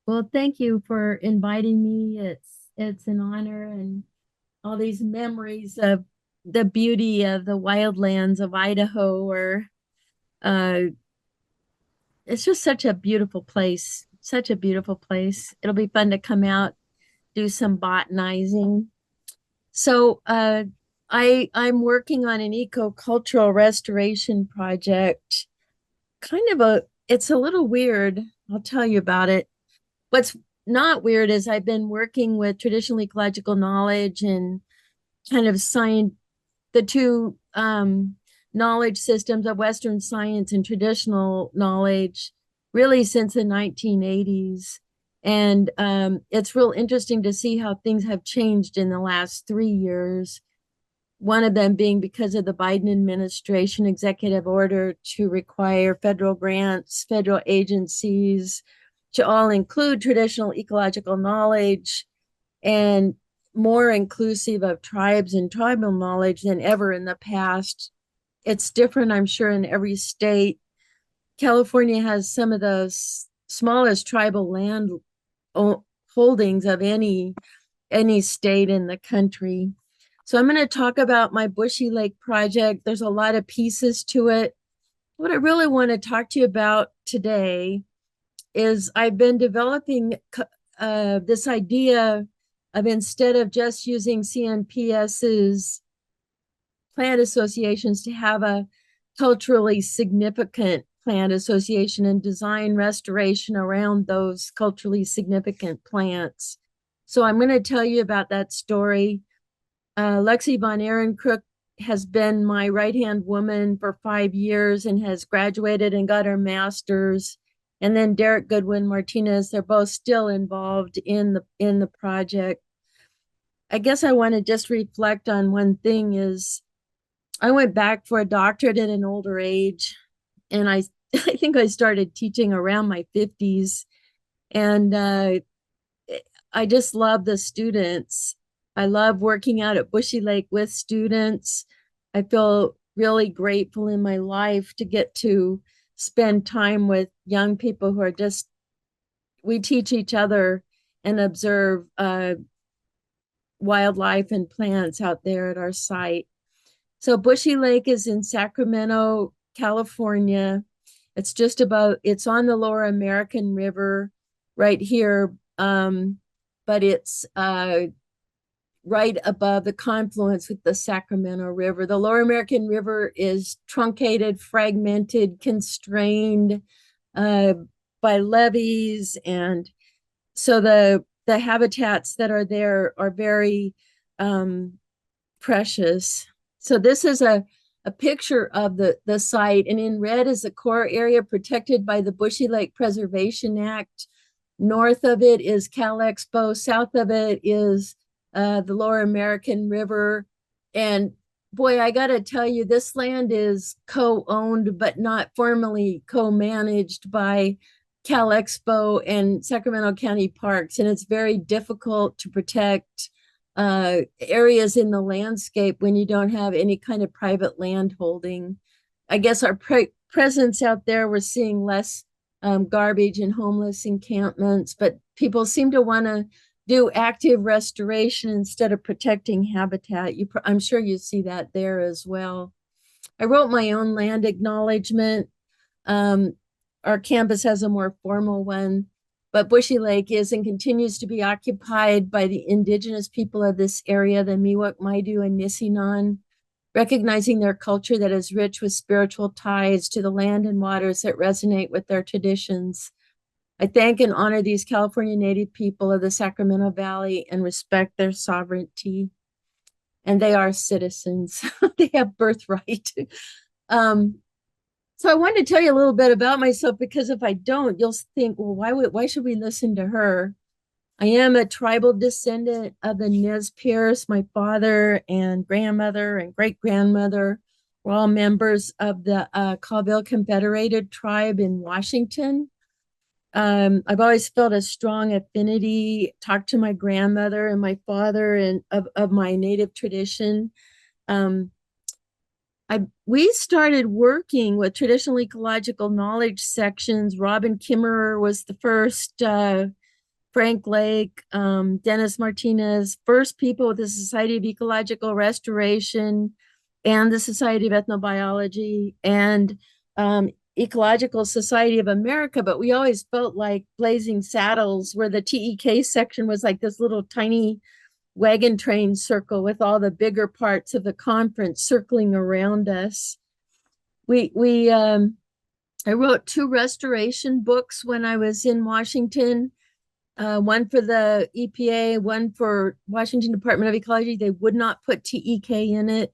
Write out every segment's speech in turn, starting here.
Well, thank you for inviting me. It's an honor and all these memories of the beauty of the wildlands of Idaho, or uh it's just such a beautiful place. Such a beautiful place. It'll be fun to come out, do some botanizing. So I'm working on an ecocultural restoration project. Kind of a It's a little weird. I'll tell you about it. What's not weird is I've been working with traditional ecological knowledge and kind of science, the two knowledge systems of Western science and traditional knowledge really since the 1980s. And it's real interesting to see how things have changed in the last 3 years. One of them being because of the Biden administration executive order to require federal grants, federal agencies to all include traditional ecological knowledge and more inclusive of tribes and tribal knowledge than ever in the past. It's different, I'm sure, in every state. California has some of the smallest tribal land holdings of any state in the country. So I'm going to talk about my Bushy Lake project. There's a lot of pieces to it. What I really want to talk to you about today is I've been developing this idea of, instead of just using CNPS's plant associations, to have a culturally significant plant association and design restoration around those culturally significant plants. So I'm going to tell you about that story. Lexi Von Ehrencrook has been my right-hand woman for 5 years and has graduated and got her master's. And then Derek Goodwin Martinez, they're both still involved in the project. I guess I want to just reflect on one thing is I went back for a doctorate at an older age, and I think I started teaching around my 50s. And I just love the students. I love working out at Bushy Lake with students. I feel really grateful in my life to get to spend time with young people who are just, we teach each other and observe wildlife and plants out there at our site. So Bushy Lake is in Sacramento, California. It's on the Lower American River right here, but it's right above the confluence with the Sacramento River. The Lower American River is truncated, fragmented, constrained uh, by levees, and so the habitats that are there are very precious. So this is a picture of the site, and in red is the core area protected by the Bushy Lake Preservation Act. North of it is Cal Expo. South of it is the Lower American River. And boy, I got to tell you, this land is co-owned, but not formally co-managed by Cal Expo and Sacramento County Parks. And it's very difficult to protect areas in the landscape when you don't have any kind of private land holding. I guess our presence out there, we're seeing less garbage and homeless encampments, but people seem to want to do active restoration instead of protecting habitat. I'm sure you see that there as well. I wrote my own land acknowledgement. Um, our campus has a more formal one, but Bushy Lake is and continues to be occupied by the indigenous people of this area, the Miwok, Maidu, and Nisenan, recognizing their culture that is rich with spiritual ties to the land and waters that resonate with their traditions. I thank and honor these California Native people of the Sacramento Valley and respect their sovereignty. And they are citizens. They have birthright. um, so I wanted to tell you a little bit about myself, because if I don't, you'll think, well, why should we listen to her? I am a tribal descendant of the Nez Perce. My father and grandmother and great grandmother were all members of the Colville Confederated tribe in Washington. I've always felt a strong affinity, talked to my grandmother and my father and of my native tradition. Um, we started working with traditional ecological knowledge sections. Robin Kimmerer was the first Frank Lake, Dennis Martinez, first people with the Society of Ecological Restoration and the Society of Ethnobiology and Ecological Society of America. But we always felt like Blazing Saddles, where the TEK section was like this little tiny wagon train circle with all the bigger parts of the conference circling around us. I wrote two restoration books when I was in Washington, one for the EPA, one for Washington Department of Ecology. They would not put TEK in it.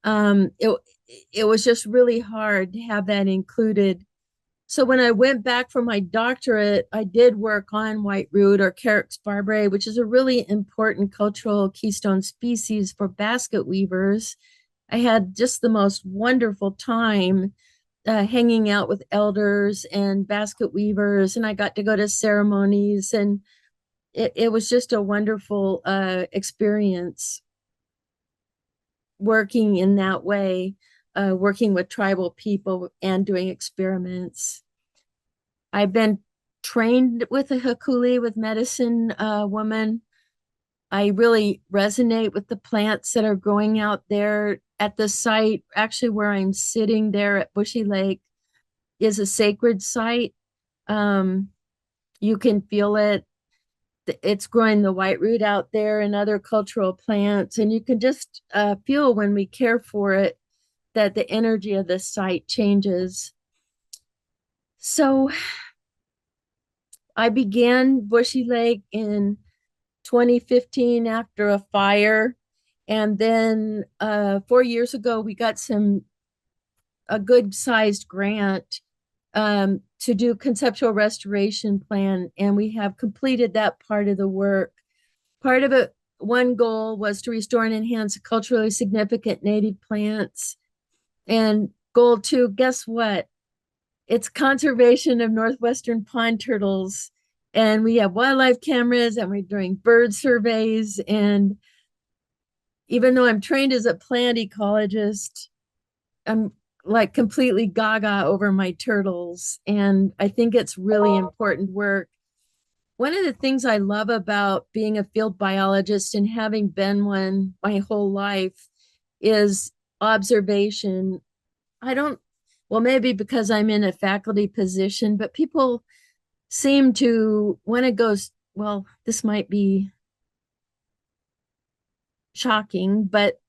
Um, it, it was just really hard to have that included. So when I went back for my doctorate, I did work on white root or Carex barbarae, which is a really important cultural keystone species for basket weavers. I had just the most wonderful time hanging out with elders and basket weavers, and I got to go to ceremonies, and it was just a wonderful experience working in that way, working with tribal people and doing experiments. I've been trained with a hakuli, with medicine woman. I really resonate with the plants that are growing out there at the site. Actually, where I'm sitting there at Bushy Lake is a sacred site. Um, you can feel it. It's growing the white root out there and other cultural plants. And you can just feel when we care for it that the energy of the site changes. So I began Bushy Lake in 2015 after a fire. And then 4 years ago, we got a good sized grant to do conceptual restoration plan. And we have completed that part of the work. Part of it, one goal was to restore and enhance culturally significant native plants. And goal two, guess what? It's conservation of northwestern pond turtles. And we have wildlife cameras and we're doing bird surveys. And even though I'm trained as a plant ecologist, I'm like completely gaga over my turtles. And I think it's really important work. One of the things I love about being a field biologist and having been one my whole life is observation. I don't, well, maybe because I'm in a faculty position, but people seem to, when it goes, well, this might be shocking, but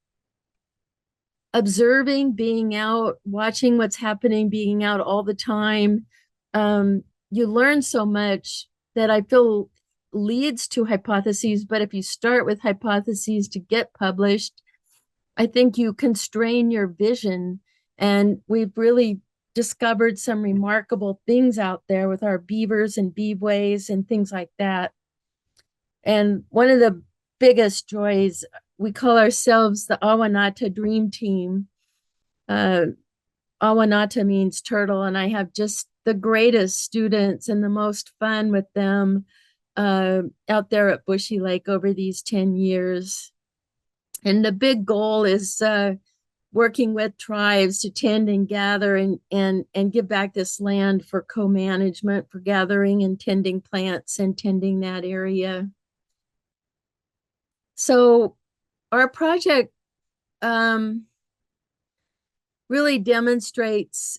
observing, being out, watching what's happening, being out all the time, you learn so much that I feel leads to hypotheses. But if you start with hypotheses to get published, I think you constrain your vision. And we've really discovered some remarkable things out there with our beavers and beeways and things like that. And one of the biggest joys, we call ourselves the Awanata Dream Team. Uh, Awanata means turtle, and I have just the greatest students and the most fun with them out there at Bushy Lake over these 10 years. And the big goal is working with tribes to tend and gather and give back this land for co-management, for gathering and tending plants and tending that area. So our project really demonstrates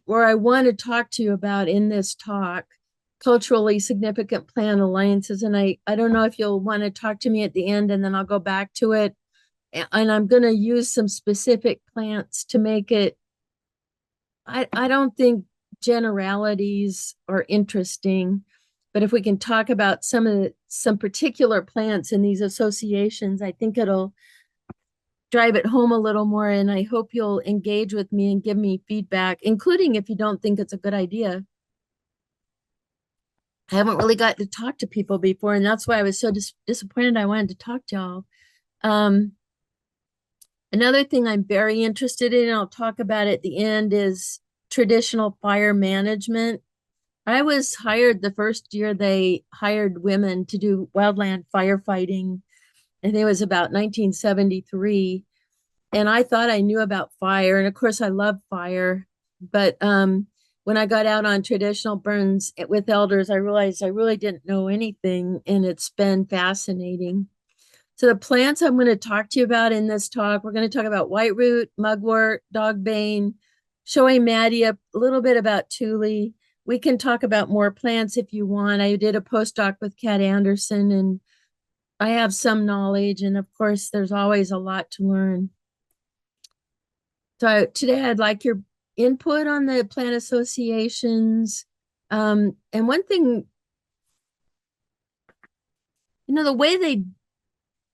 where I want to talk to you about in this talk, culturally significant plant alliances. And I don't know if you'll want to talk to me at the end, and then I'll go back to it. And I'm going to use some specific plants to make it. I don't think generalities are interesting, but if we can talk about some particular plants in these associations, I think it'll drive it home a little more. And I hope you'll engage with me and give me feedback, including if you don't think it's a good idea. I haven't really got to talk to people before, and that's why I was so disappointed. I wanted to talk to y'all. Another thing I'm very interested in, and I'll talk about at the end, is traditional fire management. I was hired the first year they hired women to do wildland firefighting. I think it was about 1973. And I thought I knew about fire. And of course, I love fire. But when I got out on traditional burns with elders, I realized I really didn't know anything, and it's been fascinating. So the plants I'm going to talk to you about in this talk, we're going to talk about whiteroot, mugwort, dogbane, showing Madia, a little bit about tule. We can talk about more plants if you want. I did a postdoc with Kat Anderson, and I have some knowledge, and of course, there's always a lot to learn. So today I'd like your input on the plant associations. And one thing, the way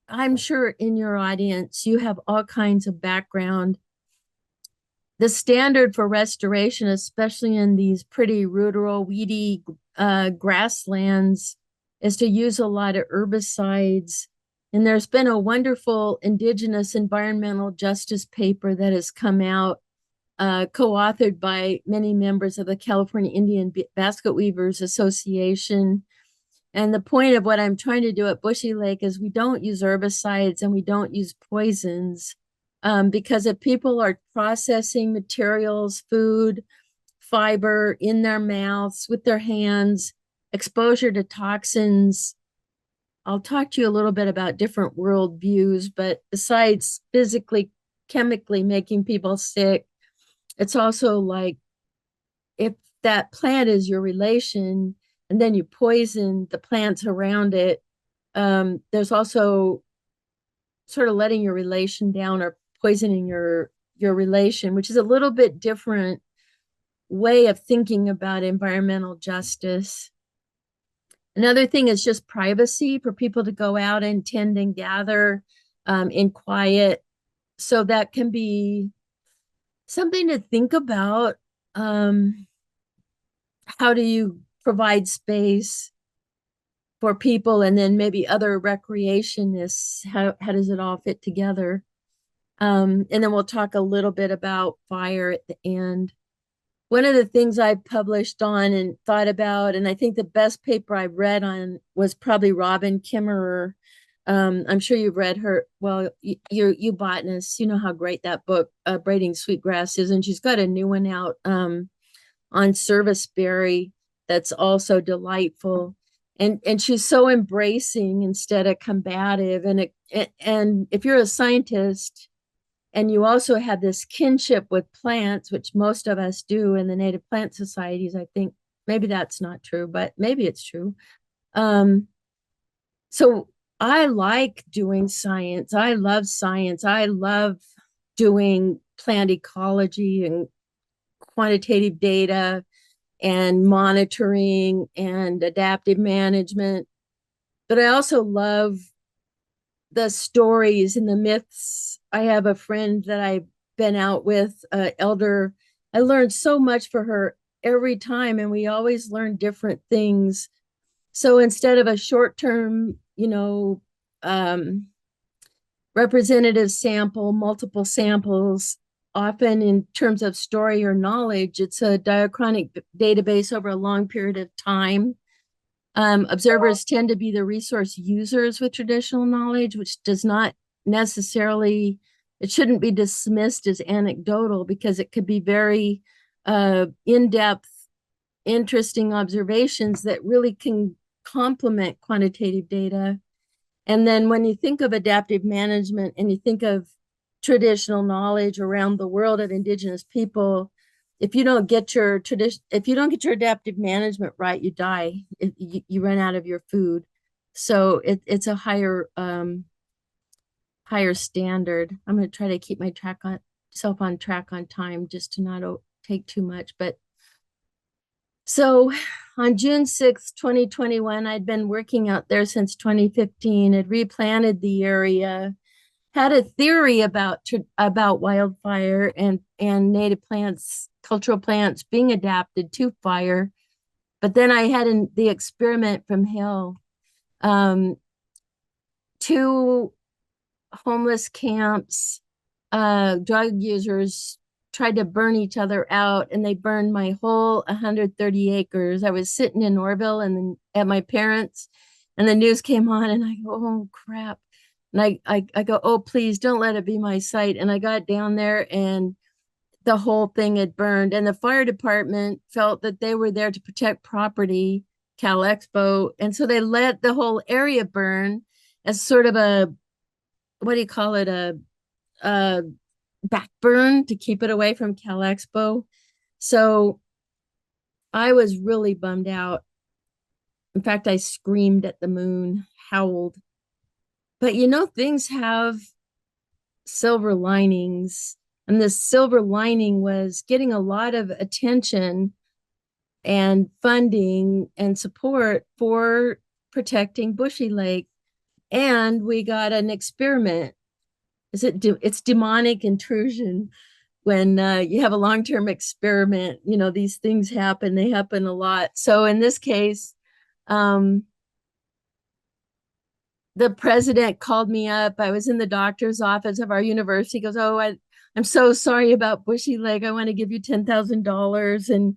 I'm sure in your audience, you have all kinds of background. The standard for restoration, especially in these pretty ruderal, weedy grasslands, is to use a lot of herbicides. And there's been a wonderful Indigenous Environmental Justice paper that has come out, co-authored by many members of the California Indian Basket Weavers Association. And the point of what I'm trying to do at Bushy Lake is we don't use herbicides and we don't use poisons, because if people are processing materials, food, fiber in their mouths, with their hands, exposure to toxins. I'll talk to you a little bit about different worldviews, but besides physically, chemically making people sick, it's also like if that plant is your relation and then you poison the plants around it, there's also sort of letting your relation down or poisoning your relation, which is a little bit different way of thinking about environmental justice. Another thing is just privacy, for people to go out and tend and gather in quiet. So that can be something to think about. How do you provide space for people, and then maybe other recreationists? How does it all fit together? And then we'll talk a little bit about fire at the end. One of the things I've published on and thought about, and I think the best paper I've read on, was probably Robin Kimmerer. I'm sure you've read her. Well, you botanists, you know how great that book, Braiding Sweetgrass, is, and she's got a new one out on serviceberry that's also delightful. And she's so embracing instead of combative. And if you're a scientist and you also have this kinship with plants, which most of us do in the native plant societies, I think maybe that's not true, but maybe it's true. So I like doing science. I love science. I love doing plant ecology and quantitative data and monitoring and adaptive management. But I also love the stories and the myths. I have a friend that I've been out with, elder. I learned so much for her every time, and we always learn different things. So instead of a short-term, representative sample, multiple samples, often in terms of story or knowledge, it's a diachronic database over a long period of time. Observers tend to be the resource users with traditional knowledge, which does not necessarily, it shouldn't be dismissed as anecdotal, because it could be very in-depth, interesting observations that really can complement quantitative data. And then when you think of adaptive management and you think of traditional knowledge around the world of Indigenous people, if you don't get your adaptive management right, you die. You run out of your food. So it's a higher standard. I'm going to try to keep myself on track on time, just to not take too much. But so on June 6th, 2021, I'd been working out there since 2015, had replanted the area, had a theory about wildfire and native plants, cultural plants being adapted to fire. But then I had the experiment from hell. 2 homeless camps, drug users tried to burn each other out, and they burned my whole 130 acres. I was sitting in Orville and at my parents', and the news came on, and I go, oh crap. And I go, oh, please don't let it be my site. And I got down there, and the whole thing had burned. And the fire department felt that they were there to protect property, Cal Expo. And so they let the whole area burn as sort of a, what do you call it? A backburn to keep it away from Cal Expo. So I was really bummed out. In fact, I screamed at the moon, howled. But things have silver linings. And the silver lining was getting a lot of attention and funding and support for protecting Bushy Lake. And we got an experiment. It's demonic intrusion when you have a long-term experiment. These things happen. They happen a lot. So in this case, um, the president called me up. I was in the doctor's office of our university. He goes, "Oh, I'm so sorry about Bushy Lake. I want to give you $10,000." And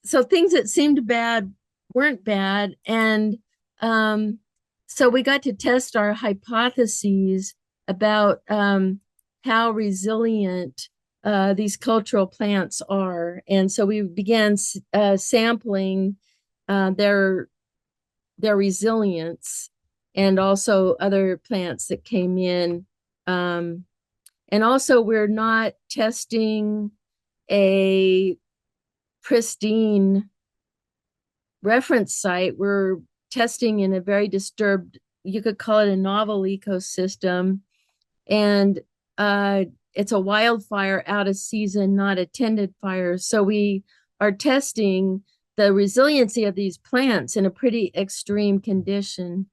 so things that seemed bad weren't bad. And so we got to test our hypotheses about how resilient these cultural plants are. And so we began sampling their resilience and also other plants that came in. And also we're not testing a pristine reference site. We're testing in a very disturbed, you could call it a novel ecosystem. And it's a wildfire out of season, not a tended fire. So we are testing the resiliency of these plants in a pretty extreme condition.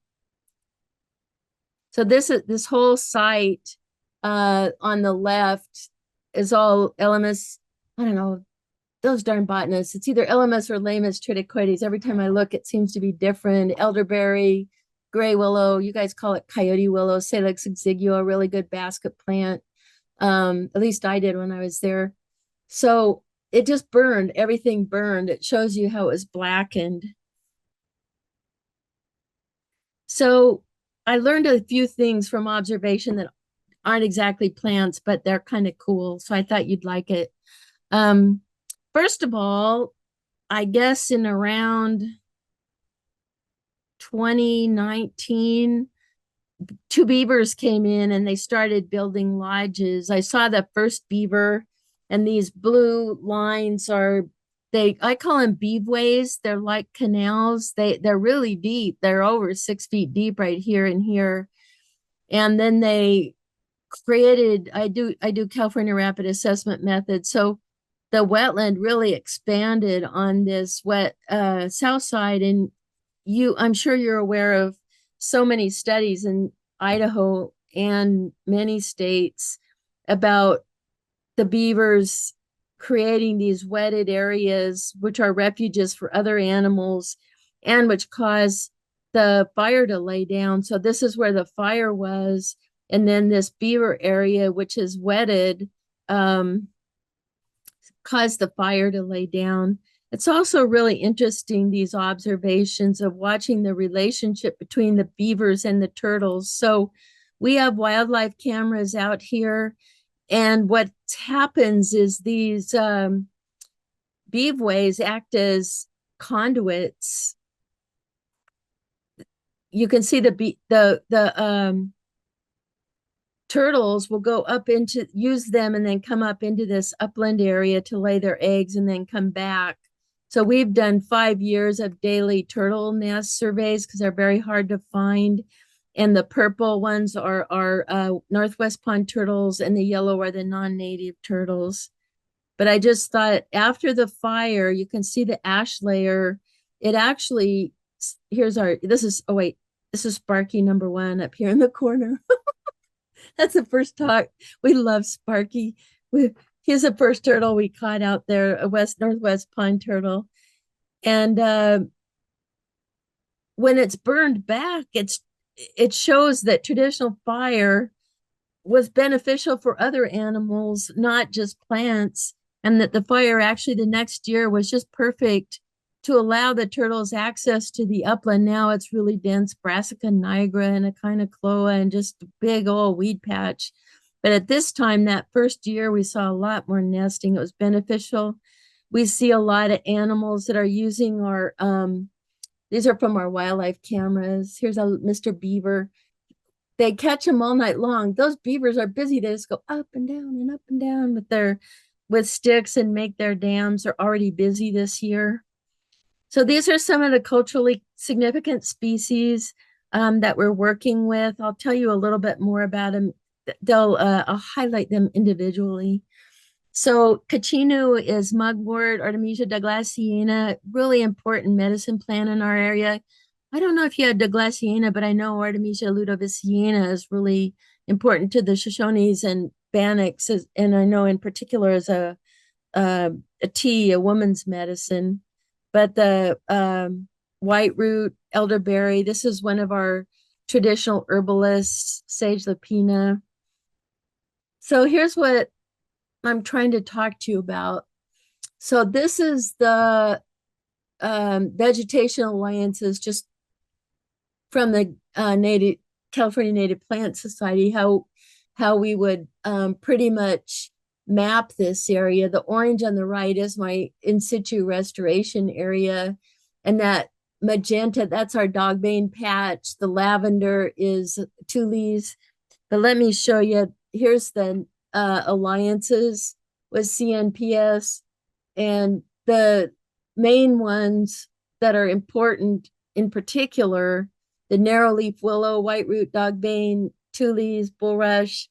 So this whole site on the left is all Elemis. I don't know, those darn botanists. It's either Elemis or Lamus triticales. Every time I look, it seems to be different. Elderberry, gray willow. You guys call it coyote willow. Salix exigua, a really good basket plant. At least I did when I was there. So it just burned. Everything burned. It shows you how it was blackened. So I learned a few things from observation that aren't exactly plants, but they're kind of cool. So I thought you'd like it. First of all, I guess in around 2019, two beavers came in and they started building lodges. I saw the first beaver, and these blue lines are I call them beaveways. They're like canals. They're really deep. They're over 6 feet deep right here and here. And then they created, I do California rapid assessment method. So the wetland really expanded on this wet south side. And I'm sure you're aware of so many studies in Idaho and many states about the beavers creating these wetted areas, which are refuges for other animals and which cause the fire to lay down. So this is where the fire was. And then this beaver area, which is wetted, caused the fire to lay down. It's also really interesting, these observations of watching the relationship between the beavers and the turtles. So we have wildlife cameras out here, and what happens is these beaveways act as conduits. You can see the turtles will go up into, use them and then come up into this upland area to lay their eggs and then come back. So we've done 5 years of daily turtle nest surveys because they're very hard to find. And the purple ones are Northwest pond turtles, and the yellow are the non-native turtles. But I just thought after the fire, you can see the ash layer. It actually, this is Sparky #1 up here in the corner. That's the first talk. We love Sparky. He's the first turtle we caught out there, a Northwest pond turtle. And when it's burned back, it shows that traditional fire was beneficial for other animals, not just plants, and that the fire actually the next year was just perfect to allow the turtles access to the upland. Now it's really dense brassica nigra and echinocloa and just a big old weed patch. But at this time, that first year, we saw a lot more nesting. It was beneficial. We see a lot of animals that are using our, these are from our wildlife cameras. Here's a Mr. Beaver. They catch them all night long. Those beavers are busy. They just go up and down with with sticks and make their dams. They're already busy this year. So these are some of the culturally significant species that we're working with. I'll tell you a little bit more about them. I'll highlight them individually. So Kachinu is mugwort, Artemisia douglasiana, really important medicine plant in our area. I don't know if you have douglasiana, but I know Artemisia ludoviciana is really important to the Shoshones and Bannocks, and I know in particular as a tea, a woman's medicine. But the white root, elderberry, this is one of our traditional herbalists, sage lapina. So here's what I'm trying to talk to you about. So this is the Vegetation Alliances, just from the Native California Native Plant Society, how we would pretty much map this area. The orange on the right is my in situ restoration area, and that magenta, that's our dogbane patch. The lavender is tules. But let me show you. Here's the alliances with CNPS, and the main ones that are important in particular, the narrowleaf willow, whiteroot, dogbane, tules, bulrush.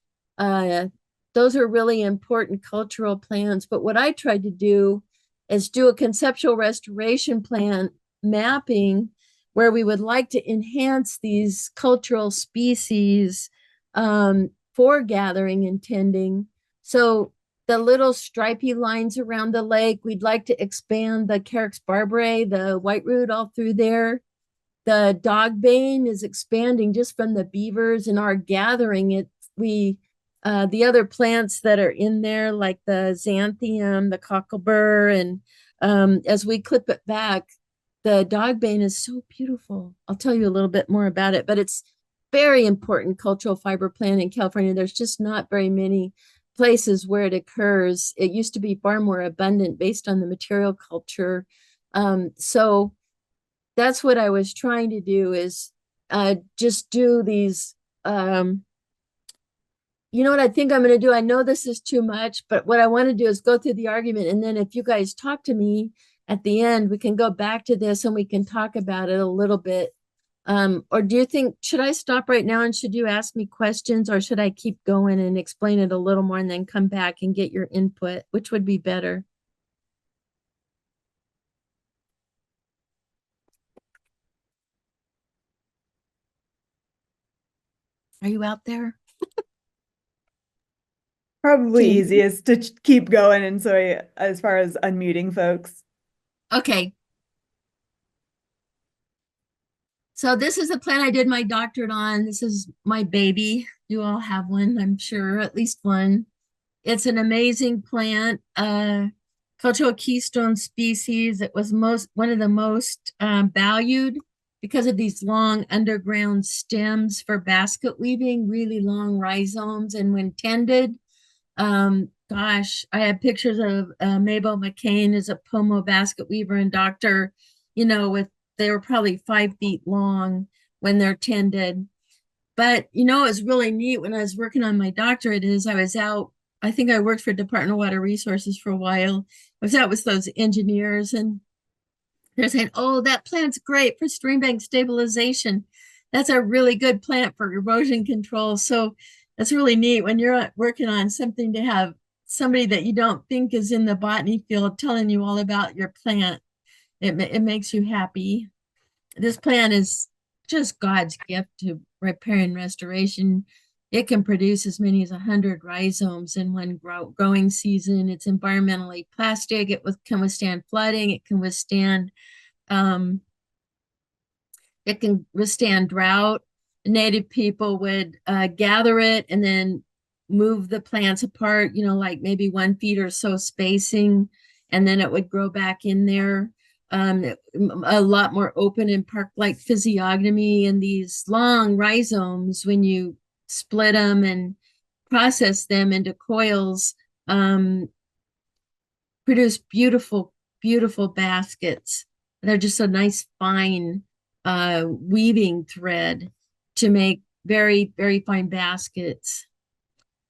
Those are really important cultural plans. But what I tried to do is do a conceptual restoration plan mapping where we would like to enhance these cultural species for gathering and tending. So the little stripy lines around the lake, we'd like to expand the Carex barbarae, the whiteroot all through there. The dogbane is expanding just from the beavers and our gathering it. The other plants that are in there, like the xanthium, the cocklebur, and as we clip it back, the dogbane is so beautiful. I'll tell you a little bit more about it, but it's very important cultural fiber plant in California. There's just not very many places where it occurs. It used to be far more abundant based on the material culture. So that's what I was trying to do, is just do these. You know what I think I'm going to do? I know this is too much, but what I want to do is go through the argument. And then if you guys talk to me at the end, we can go back to this and we can talk about it a little bit. Or do you think, should I stop right now and should you ask me questions, or should I keep going and explain it a little more and then come back and get your input? Which would be better? Are you out there? Probably Can you? easiest to keep going. And so as far as unmuting folks. Okay. So this is the plant I did my doctorate on. This is my baby. You all have one, I'm sure, at least one. It's an amazing plant, cultural keystone species. It was one of the most valued because of these long underground stems for basket weaving, really long rhizomes, and when tended, gosh, I have pictures of Mabel McCain as a Pomo basket weaver and doctor, they were probably 5 feet long when they're tended. But it was really neat when I was working on my doctorate is I was out, I think I worked for Department of Water Resources for a while. I was out with those engineers and they're saying, oh, that plant's great for stream bank stabilization. That's a really good plant for erosion control. So that's really neat when you're working on something to have somebody that you don't think is in the botany field telling you all about your plant. It makes you happy. This plant is just God's gift to repair and restoration. It can produce as many as 100 rhizomes in one growing season. It's environmentally plastic. Can withstand flooding. Um, it can withstand drought. Native people would gather it and then move the plants apart, like maybe 1 feet or so spacing, and then it would grow back in there. A lot more open and park-like physiognomy, and these long rhizomes when you split them and process them into coils, um, produce beautiful, beautiful baskets. They're just a nice fine weaving thread to make very, very fine baskets.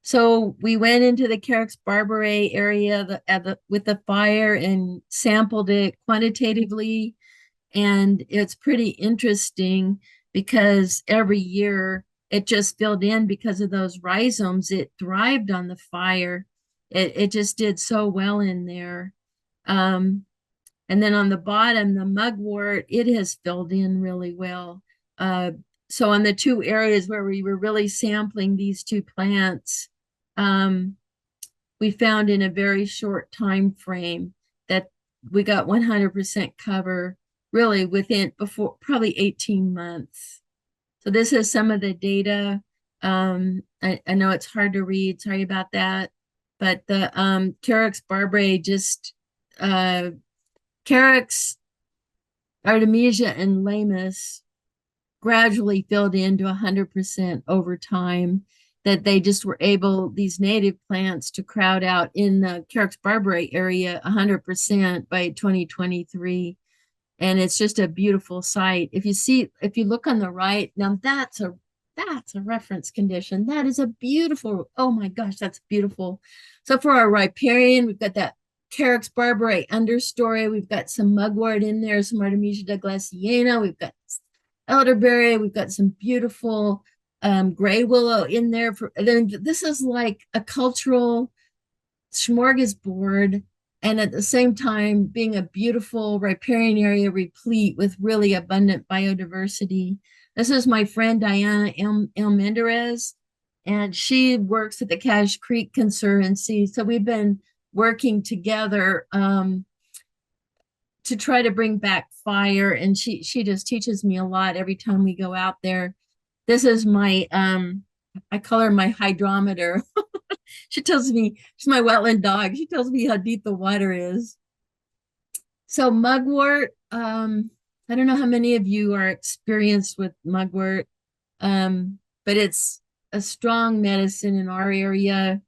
So we went into the Carex barbarae area with the fire and sampled it quantitatively. And it's pretty interesting because every year it just filled in because of those rhizomes. It thrived on the fire. It just did so well in there. Um, and then on the bottom, the mugwort, it has filled in really well. Uh, so on the two areas where we were really sampling these two plants, um, we found in a very short time frame that we got 100% cover really within before probably 18 months. So this is some of the data. I know it's hard to read, sorry about that. But the Carex barbarae just Carex, Artemisia, and Lamus gradually filled into 100% over time, that they just were able, these native plants, to crowd out in the Carex barbarae area 100% by 2023. And it's just a beautiful sight. If you look on the right, now that's a reference condition. That is a beautiful, oh my gosh, that's beautiful. So for our riparian, we've got that Carex barbarae understory. We've got some mugwort in there, some Artemisia douglasiana. We've got elderberry. We've got some beautiful gray willow in there. This is like a cultural smorgasbord, and at the same time being a beautiful riparian area replete with really abundant biodiversity. This is my friend Diana El Menderes, and she works at the Cache Creek Conservancy. So we've been working together to try to bring back fire, and she just teaches me a lot every time we go out there. This is my I call her my hydrometer. She tells me, she's my wetland dog. She tells me how deep the water is. So mugwort, I don't know how many of you are experienced with mugwort, but it's a strong medicine in our area.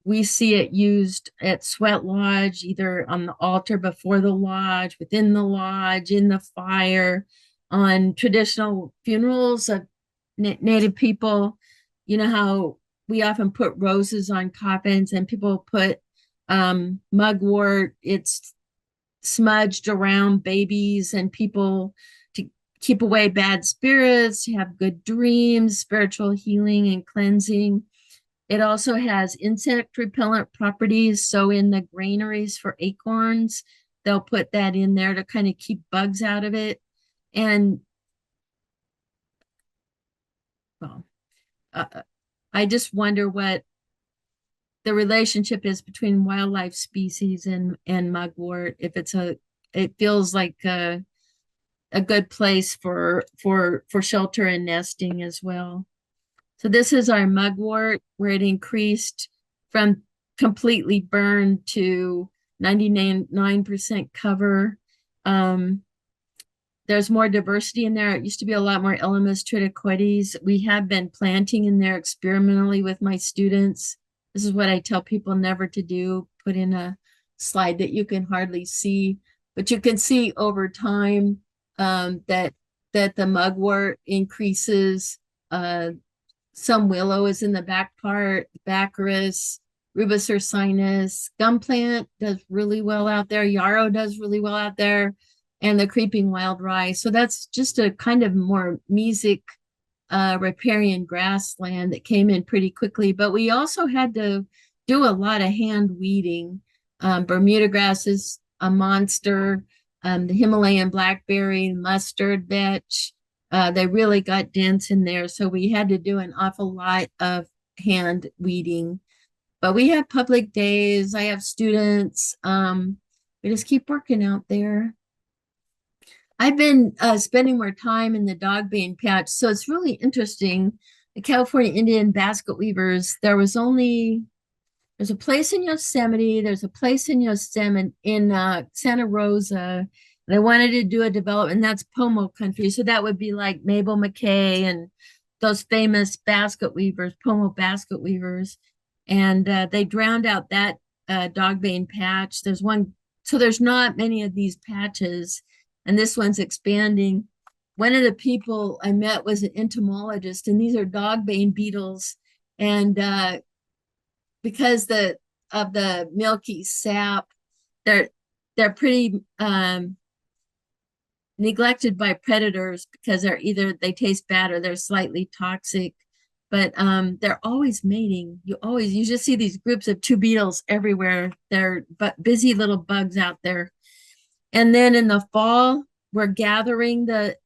We see it used at Sweat Lodge, either on the altar before the lodge, within the lodge, in the fire, on traditional funerals of Native people. You know how we often put roses on coffins and people put mugwort. It's smudged around babies and people to keep away bad spirits, to have good dreams, spiritual healing and cleansing. It also has insect repellent properties. So in the granaries for acorns, they'll put that in there to kind of keep bugs out of it. And well, I just wonder what the relationship is between wildlife species and mugwort. If it feels like a good place for shelter and nesting as well. So this is our mugwort, where it increased from completely burned to 99% cover. There's more diversity in there. It used to be a lot more Elamus triticales. We have been planting in there experimentally with my students. This is what I tell people never to do, put in a slide that you can hardly see, but you can see over time that the mugwort increases. Some willow is in the back part, baccharis, rubus ursinus, gum plant does really well out there. Yarrow does really well out there, and the creeping wild rice. So that's just a kind of more mesic riparian grassland that came in pretty quickly. But we also had to do a lot of hand weeding. Bermuda grass is a monster. The Himalayan blackberry, mustard vetch, they really got dense in there. So we had to do an awful lot of hand weeding. But we have public days. I have students. We just keep working out there. I've been spending more time in the dogbane patch. So it's really interesting. The California Indian basket weavers, there's a place in Yosemite, there's a place in Yosemite in Santa Rosa. They wanted to do a development, and that's Pomo country. So that would be like Mabel McKay and those famous basket weavers, Pomo basket weavers, and they drowned out that dogbane patch. There's one, so there's not many of these patches, and this one's expanding. One of the people I met was an entomologist, and these are dogbane beetles, and because of the milky sap, they're they're pretty neglected by predators because they taste bad or they're slightly toxic. But they're always mating. You just see these groups of two beetles everywhere. They're but busy little bugs out there. And then in the fall, we're gathering the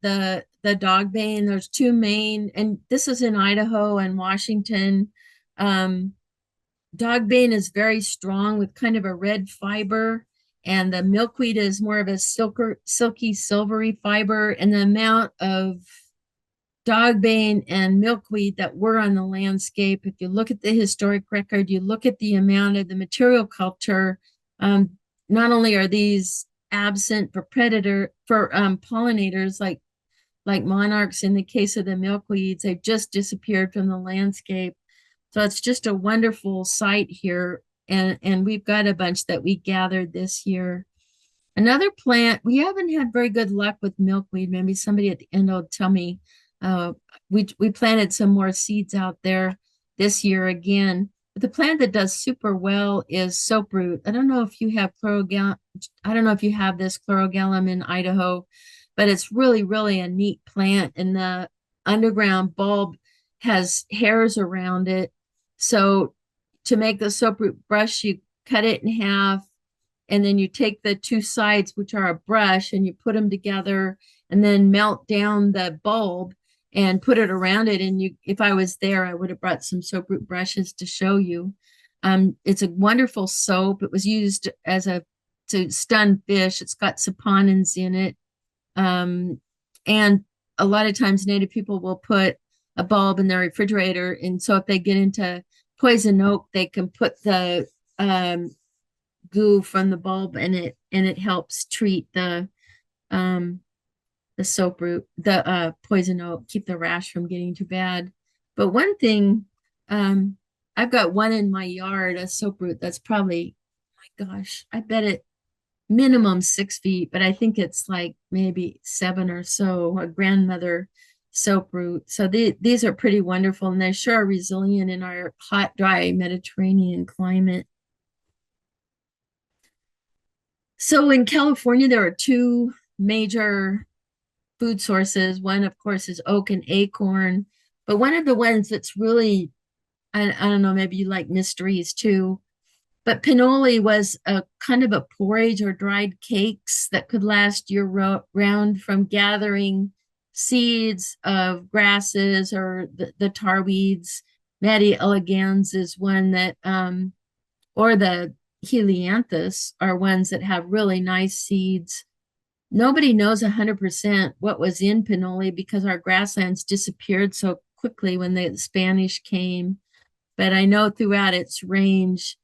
dogbane. There's two main, and this is in Idaho and Washington. Um, Dogbane is very strong with kind of a red fiber, and the milkweed is more of a silky, silvery fiber. And the amount of dogbane and milkweed that were on the landscape, if you look at the historic record, you look at the amount of the material culture, not only are these absent for pollinators like monarchs in the case of the milkweeds, they've just disappeared from the landscape. So it's just a wonderful site here. And we've got a bunch that we gathered this year. Another plant, we haven't had very good luck with milkweed. Maybe somebody at the end will tell me. We planted some more seeds out there this year again. But the plant that does super well is soaproot. I don't know if you have I don't know if you have this chlorogallum in Idaho, but it's really, really a neat plant. And the underground bulb has hairs around it. So to make the soaproot brush, you cut it in half, and then you take the two sides, which are a brush, and you put them together and then melt down the bulb and put it around it. And if I was there, I would have brought some soaproot brushes to show you. It's a wonderful soap. It was used to stun fish. It's got saponins in it. And a lot of times Native people will put a bulb in their refrigerator. And so if they get into poison oak, they can put the goo from the bulb in it, and it helps treat the soaproot, the poison oak, keep the rash from getting too bad. But one thing, I've got one in my yard, a soaproot that's probably, oh my gosh, I bet it minimum 6 feet, but I think it's like maybe 7 or so, a grandmother soaproot. So these are pretty wonderful, and they sure are resilient in our hot, dry Mediterranean climate. So in California, there are two major food sources. One, of course, is oak and acorn, but one of the ones that's really, I don't know, maybe you like mysteries too, but pinole was a kind of a porridge or dried cakes that could last year round, from gathering seeds of grasses or the tarweeds. Madia elegans is one that, or the helianthus are ones that have really nice seeds. Nobody knows 100% what was in pinole because our grasslands disappeared so quickly when the Spanish came. But I know throughout its range,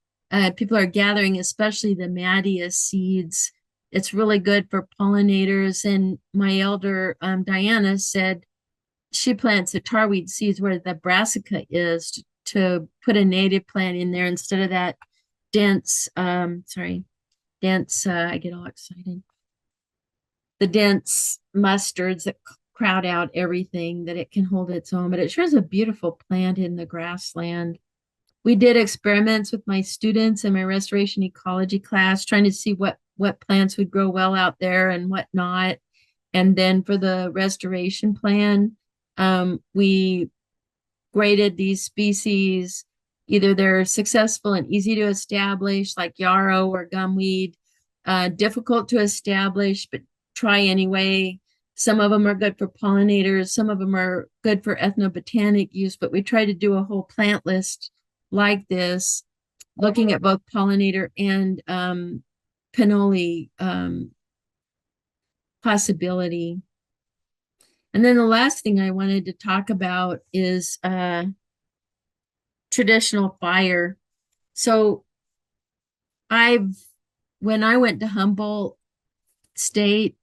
people are gathering, especially the Madia seeds. It's really good for pollinators. And my elder, Diana, said she plants the tarweed seeds where the brassica is to put a native plant in there instead of that dense, I get all excited. The dense mustards that crowd out everything, that it can hold its own. But it sure is a beautiful plant in the grassland. We did experiments with my students in my restoration ecology class, trying to see what plants would grow well out there and what not. And then for the restoration plan, we graded these species. Either they're successful and easy to establish, like yarrow or gumweed, difficult to establish, but try anyway. Some of them are good for pollinators. Some of them are good for ethnobotanic use, but we try to do a whole plant list like this, looking at both pollinator and pinole possibility. And then the last thing I wanted to talk about is traditional fire. So when I went to Humboldt State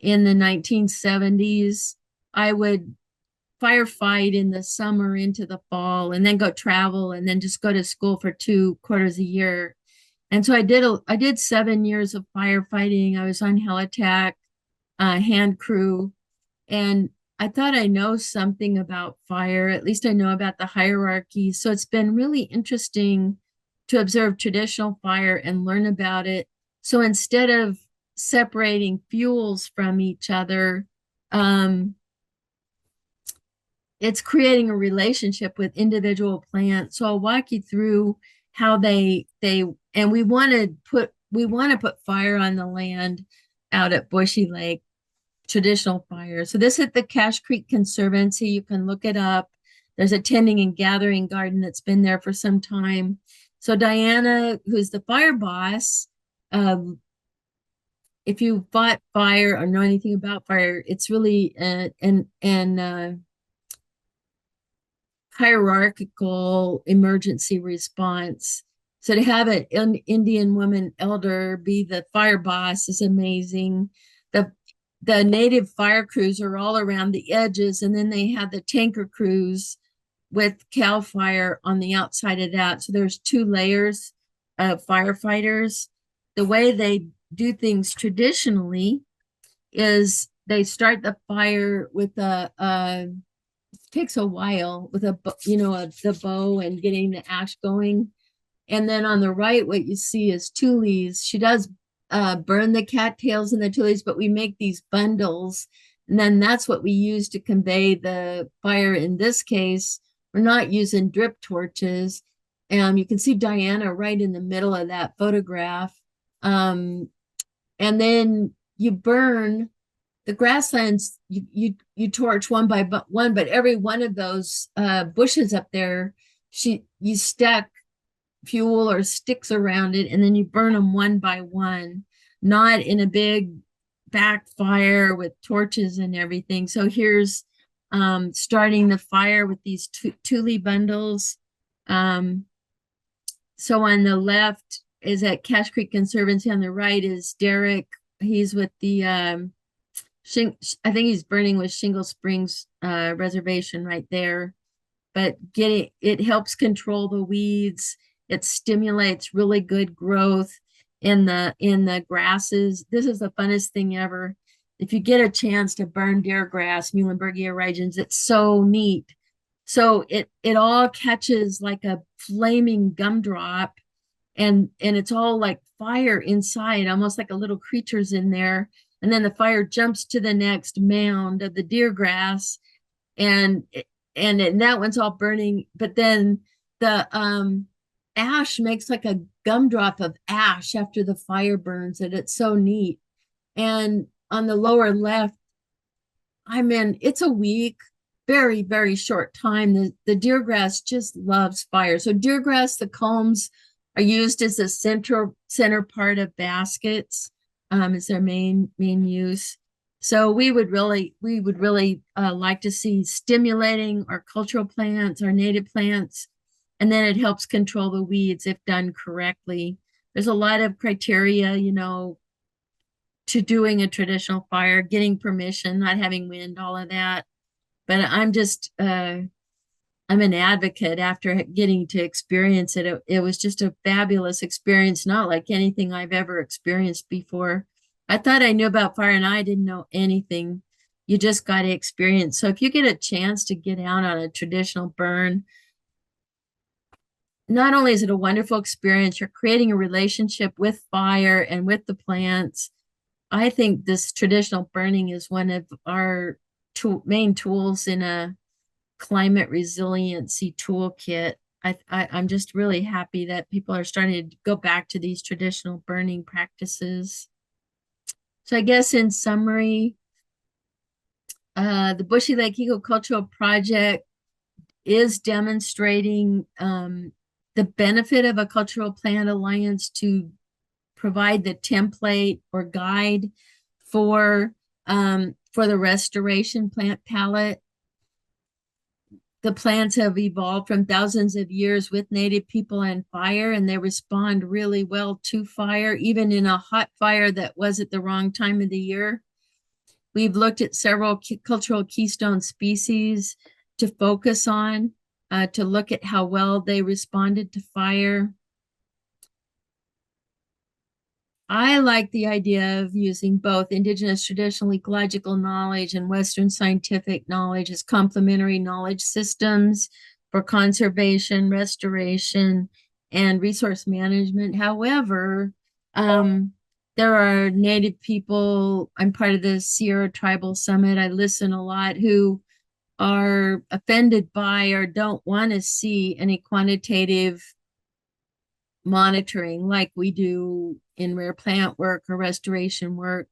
in the 1970s, I would firefight in the summer into the fall, and then go travel, and then just go to school for 2 quarters a year. And so I did 7 years of firefighting. I was on helitack, hand crew, and I thought I know something about fire. At least I know about the hierarchy. So it's been really interesting to observe traditional fire and learn about it. So instead of separating fuels from each other, um, it's creating a relationship with individual plants. So I'll walk you through how they and we want to put fire on the land out at Bushy Lake, traditional fire. So this is the Cache Creek Conservancy. You can look it up. There's a tending and gathering garden that's been there for some time. So Diana, who's the fire boss, if you fought fire or know anything about fire, it's really an hierarchical emergency response. So to have an Indian woman elder be the fire boss is amazing. The the native fire crews are all around the edges, and then they have the tanker crews with CAL FIRE on the outside of that. So there's 2 layers of firefighters. The way they do things traditionally is they start the fire with it takes a while with the bow and getting the ash going. And then on the right, what you see is tules. She does burn the cattails and the tules, but we make these bundles. And then that's what we use to convey the fire. In this case, we're not using drip torches. You can see Diana right in the middle of that photograph. And then you burn the grasslands, you torch one by one, but every one of those bushes up there, you stack fuel or sticks around it, and then you burn them one by one, not in a big backfire with torches and everything. So here's starting the fire with these tule bundles. So on the left is at Cache Creek Conservancy. On the right is Derek. He's with the I think he's burning with Shingle Springs Reservation right there. But it helps control the weeds. It stimulates really good growth in the grasses. This is the funnest thing ever. If you get a chance to burn deer grass, Muhlenbergia regens, it's so neat. So it all catches like a flaming gumdrop, and it's all like fire inside, almost like a little creature's in there. And then the fire jumps to the next mound of the deer grass, and that one's all burning. But then the ash makes like a gumdrop of ash after the fire burns it. It's so neat. And on the lower left, it's a week, very, very short time. The deer grass just loves fire. So deer grass, the culms are used as the center part of baskets. Is their main use. So we would really like to see stimulating our cultural plants, our native plants, and then it helps control the weeds if done correctly. There's a lot of criteria, to doing a traditional fire, getting permission, not having wind, all of that. But I'm an advocate after getting to experience it. It was just a fabulous experience, not like anything I've ever experienced before. I thought I knew about fire, and I didn't know anything. You just got to experience. So if you get a chance to get out on a traditional burn, not only is it a wonderful experience, you're creating a relationship with fire and with the plants. I think this traditional burning is one of our main tools in a climate resiliency toolkit. I'm just really happy that people are starting to go back to these traditional burning practices. So I guess in summary, the Bushy Lake Ecocultural Project is demonstrating the benefit of a cultural plant alliance to provide the template or guide for the restoration plant palette. The plants have evolved from thousands of years with native people and fire, and they respond really well to fire, even in a hot fire that was at the wrong time of the year. We've looked at several cultural keystone species to focus on, to look at how well they responded to fire. I like the idea of using both indigenous traditional ecological knowledge and Western scientific knowledge as complementary knowledge systems for conservation, restoration, and resource management. However, there are Native people, I'm part of the Sierra Tribal Summit. I listen a lot who are offended by or don't want to see any quantitative monitoring like we do in rare plant work or restoration work.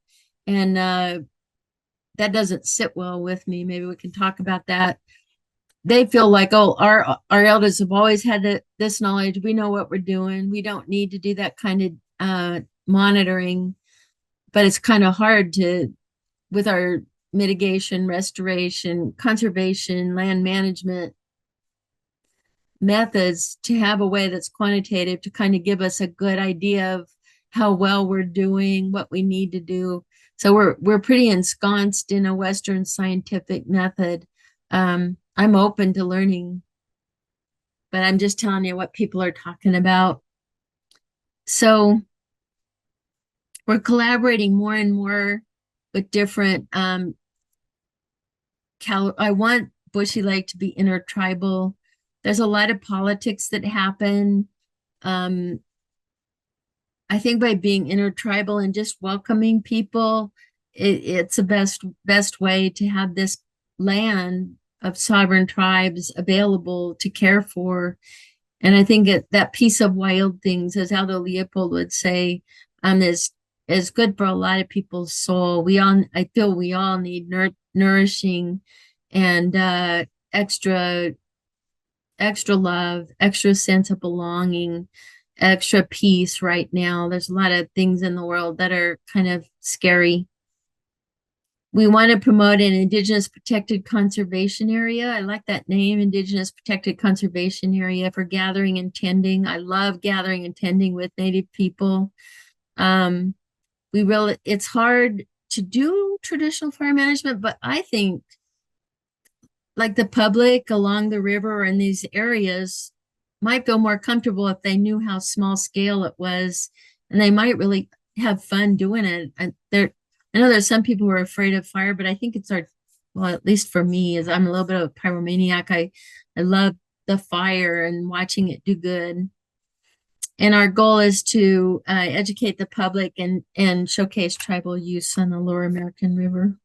And that doesn't sit well with me. Maybe we can talk about that. They feel like, oh, our elders have always had this knowledge. We know what we're doing. We don't need to do that kind of monitoring. But it's kind of hard to, with our mitigation, restoration, conservation, land management methods, to have a way that's quantitative to kind of give us a good idea of how well we're doing, what we need to do. So we're pretty ensconced in a Western scientific method. I'm open to learning, but I'm just telling you what people are talking about. So we're collaborating more and more with different I want Bushy Lake to be intertribal. There's a lot of politics that happen. I think by being intertribal and just welcoming people, it's the best way to have this land of sovereign tribes available to care for. And I think that piece of wild things, as Aldo Leopold would say, is good for a lot of people's soul. I feel we all need nourishing and extra love, extra sense of belonging, extra peace right now. There's a lot of things in the world that are kind of scary. We want to promote an Indigenous protected conservation area. I like that name, Indigenous protected conservation area, for gathering and tending. I love gathering and tending with Native people. It's hard to do traditional fire management, but I think like the public along the river in these areas might feel more comfortable if they knew how small scale it was, and they might really have fun doing it. I know there's some people who are afraid of fire, but I think well, at least for me, as I'm a little bit of a pyromaniac, I love the fire and watching it do good. And our goal is to educate the public and showcase tribal use on the Lower American River.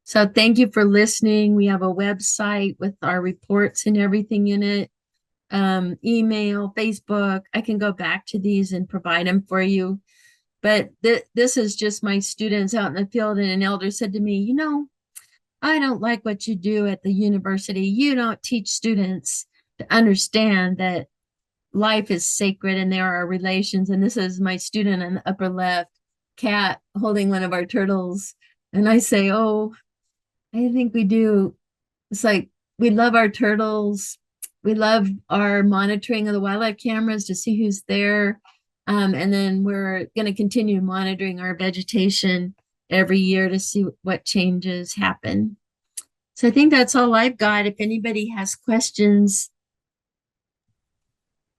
So thank you for listening. We have a website with our reports and everything in it. Email, Facebook. I can go back to these and provide them for you. But this is just my students out in the field. And an elder said to me, I don't like what you do at the university. You don't teach students to understand that life is sacred and there are relations. And this is my student in the upper left, Kat, holding one of our turtles. And I say, oh, I think we do. It's like we love our turtles. We love our monitoring of the wildlife cameras to see who's there. And then we're going to continue monitoring our vegetation every year to see what changes happen. So I think that's all I've got. If anybody has questions,